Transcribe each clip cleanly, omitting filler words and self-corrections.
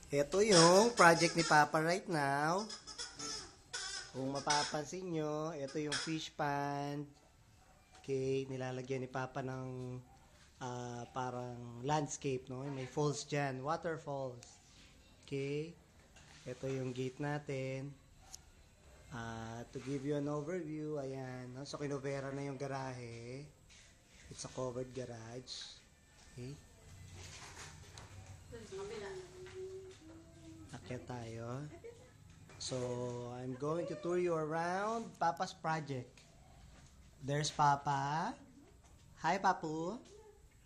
Ito yung project ni Papa right now. Kung mapapansin nyo, ito yung fish pond. Okay, nilalagyan ni Papa ng parang landscape, no? May falls dyan, waterfalls. Okay, ito yung gate natin. To give you an overview, ayan, no? So kinovera na yung garahe. It's a covered garage. Okay. Akyat tayo. So, I'm going to tour you around Papa's project. There's Papa. Hi, Papu.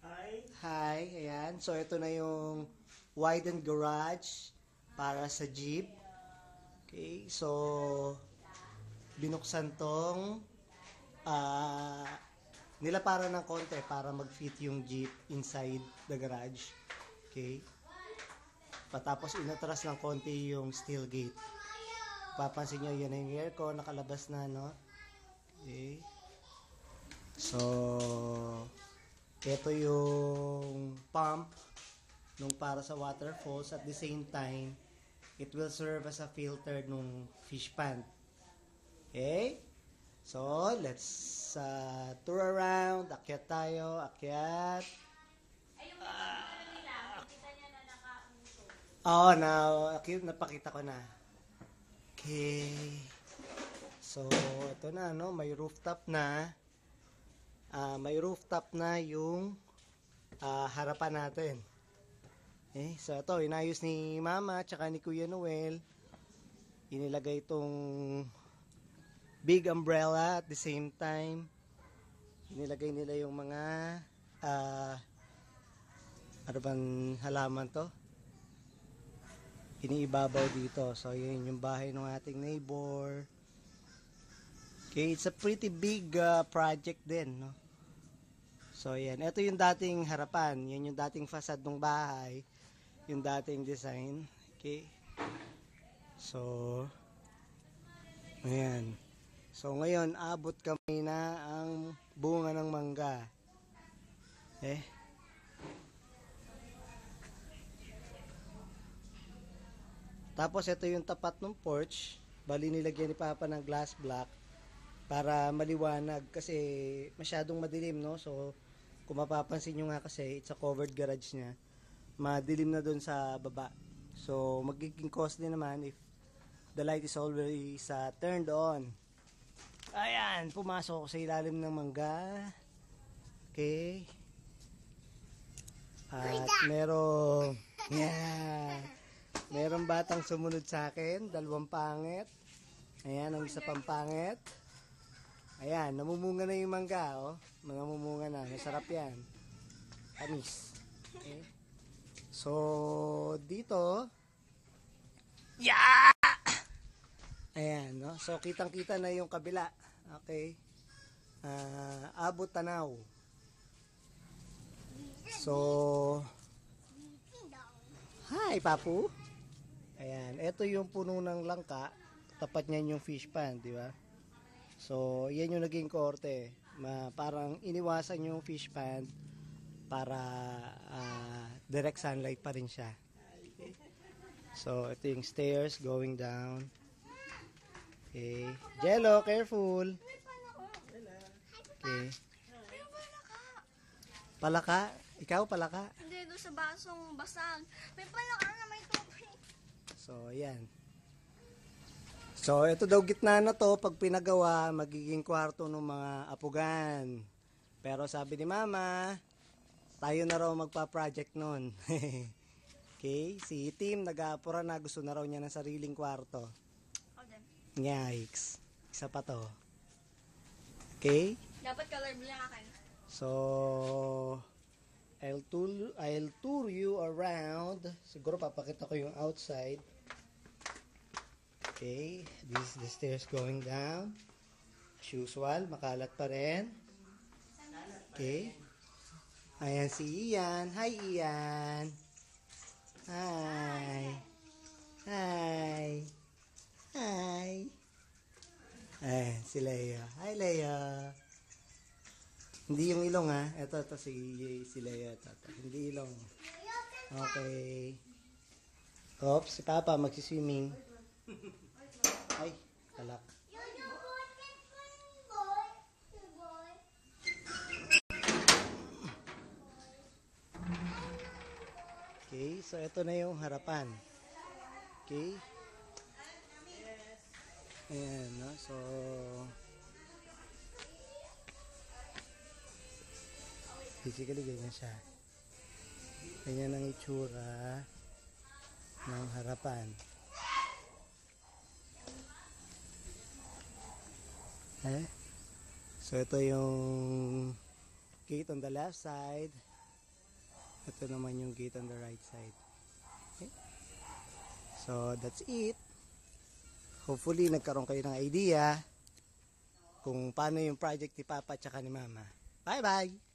Hi. Hi, ayan. So, ito na yung widened garage para sa jeep. Okay, so, binuksan tong nilapara ng konti para mag-fit yung jeep inside the garage. Okay. Patapos inatras ng konti yung steel gate. Papansin nyo, yan yung aircon, nakalabas na, no? Okay. So, ito yung pump nung para sa waterfalls. At the same time, it will serve as a filter nung fish pond. Okay? So, let's tour around. Akyat tayo, akyat. Oh, now, napakita ko na. Okay. So, ito na, no? May rooftop na. May rooftop na yung harapan natin. Okay, so ito, inayos ni Mama tsaka ni Kuya Noel. Inilagay itong big umbrella at the same time. Inilagay nila yung mga ano bang halaman to? Iniibabaw dito. So, yun yung bahay ng ating neighbor. Okay, it's a pretty big project din, no? So, yan. Ito yung dating harapan. Yan yung dating facade ng bahay. Yung dating design. Okay. So, ayan. So, ngayon, abot kami na ang bunga ng mangga. Tapos ito yung tapat ng porch. Bali nilagyan ni Papa ng glass block para maliwanag kasi masyadong madilim, no? So kung mapapansin nyo nga kasi it's a covered garage niya. Madilim na doon sa baba. So magiging costly naman if the light is always turned on. Ayan, pumasok ako sa ilalim ng mangga. Okay. At merong batang sumunod sa akin, dalawang pangit. Ayan, ang isa pang pangit. Ayan, namumunga na yung mangga, oh. Mga mumunga na, masarap yan. Tamis. Okay. So, dito, yeah! Ayan, no? So, kitang-kita na yung kabila. Okay. Abot tanaw. So, hi, Papu. Ayan, ito yung puno ng langka, tapat niyan yung fish pond, di ba? So, yan yung naging korte. Parang iniwasan yung fish pond para direct sunlight pa rin siya. Okay. So, ito yung stairs going down. Okay. Jello, careful. Okay. Palaka? Ikaw, palaka? Hindi, doon sa basong basag. May palaka na may tubig. So, ayan. So, ito daw gitna na to, pag pinagawa, magiging kwarto ng mga apugan. Pero sabi ni Mama, tayo na raw magpa-project nun. Okay, si Tim nag-aapura na, gusto na raw niya ng sariling kwarto. Yikes. Isa pa to. Okay? Dapat color blue yung akin. So, I'll tour you around. Siguro papakita ko yung outside. Okay, this is the stairs going down. As usual, makalat pa rin. Okay. Ayan si Ian. Hi, Ian. Hi. Hi. Hi. Ayan, si Leia. Hi, Leia. Hindi yung ilong, ha. Ito si Leia. Hindi ilong. Okay. Oops, si Papa magsiswimming. Ay, kalak. Okay, so ito na yung harapan. Okay. Ayan, no? So, basically ganyan siya. Ganyan ang itsura ng harapan. Eh? So, ito yung gate on the left side. Ito naman yung gate on the right side. Okay? So, that's it. Hopefully, nagkaroon kayo ng idea kung paano yung project ni Papa at ni Mama. Bye-bye!